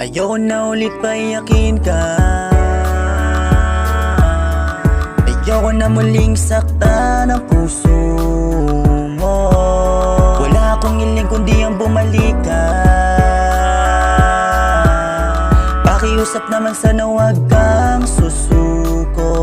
Ayoko na ulit paiyakin ka. Ayoko na muling saktan ang puso mo. Wala akong hiling kundi ang bumalik ka. Pakiusap naman sana huwag kang susuko.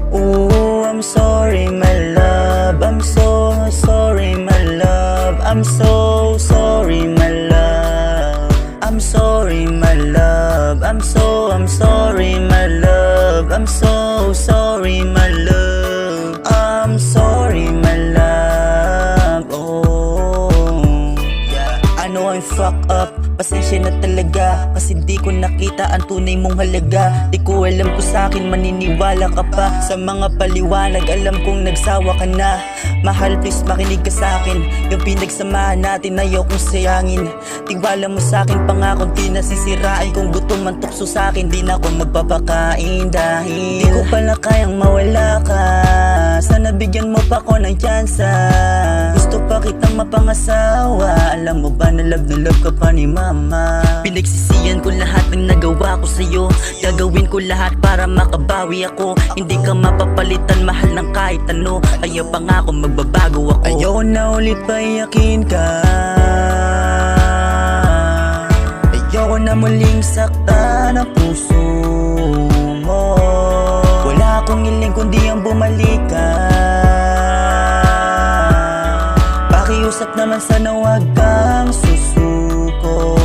Oh, I'm sorry my love, I'm so sorry my love, I'm so sorry my love, I'm sorry my love, I'm sorry my love, I'm so sorry my love, I'm sorry my love. Oh yeah, I know I fuck up, pasensya na talaga, kasi di ko nakita ang tunay mong halaga. Di ko alam kung sa'kin maniniwala ka pa. Sa mga paliwanag alam kong nagsawa ka na. Mahal please makinig ka sa'kin, yung pinagsamahan natin ayokong sayangin. Tiwala mo sa'kin, pangakong di nasisirain. Kung gutom man tukso sa'kin, di na ako magpapakain. Dahil di ko pala kayang mawala ka. Sana bigyan mo pa ko ng tsansa. Gusto pa kitang mapangasawa. Alam mo ba na love ka pa ni mama. Pinagsisiyan ko lahat ng nagawa ko sa'yo. Gagawin ko lahat para makabawi ako. Hindi ka mapapalitan, mahal ng kahit ano. Kaya pangako magbabago ako. Ayoko na ulit paiyakin ka. Ayoko na muling saktan ang puso mo. Wala akong hiling kundi ang bumalik ka. Pakiusap naman sana huwag kang susuko.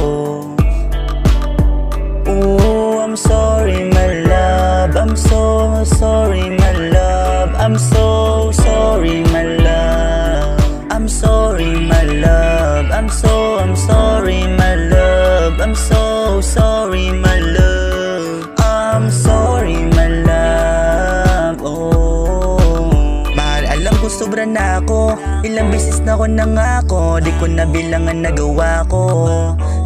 Oh, I'm sorry my love, I'm so sorry my love, I'm so sorry my love, I'm sorry my love, I'm sorry my love, I'm so sorry my love, I'm sorry my love. Oh mahal, alam ko sobra na ako. Ilang beses na ako nangako, di ko nabilangan nagawa ko.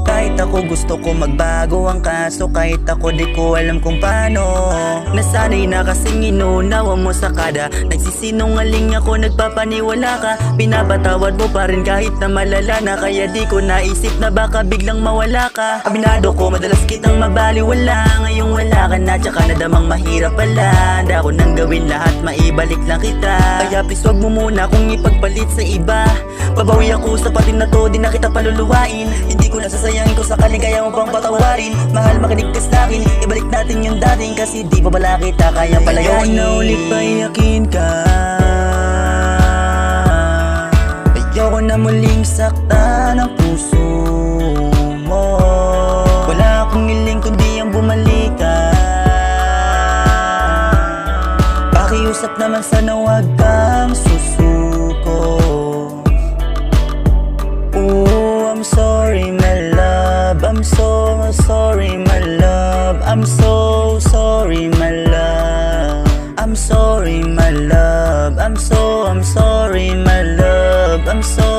Kahit ako gusto ko magbago ang kaso, kahit ako di ko alam kung paano. Nasanay na kasing inuunawa mo sa kada. Nagsisinungaling ako, nagpapaniwala ka. Pinapatawad mo pa rin kahit na malala na. Kaya di ko naisip na baka biglang mawala ka. Aminado ko madalas kitang mabaliwala. Ngayong wala ka na, tsaka nadamang mahirap pala. Handa ko nang gawin lahat, maibalik lang kita. Kaya please wag mo muna kung ipagpalit sa iba. Babawi ako sa patin na to, di na kita paluluwain. Hindi ko nasasayangin ko sakaling kaya mo pang patawarin. Mahal makinig ka sa'kin, ibalik natin yung dating. Kasi di pa pala kita kaya palayain. Ayoko na ulit paiyakin ka. Ayoko na muling saktan ang puso mo. Wala akong hiling kundi ang bumalik ka. Pakiusap naman sana huwag kang susuko. Oh, I'm sorry my love, I'm so sorry my love, I'm so sorry my love, I'm sorry my love, I'm sorry my love, I'm so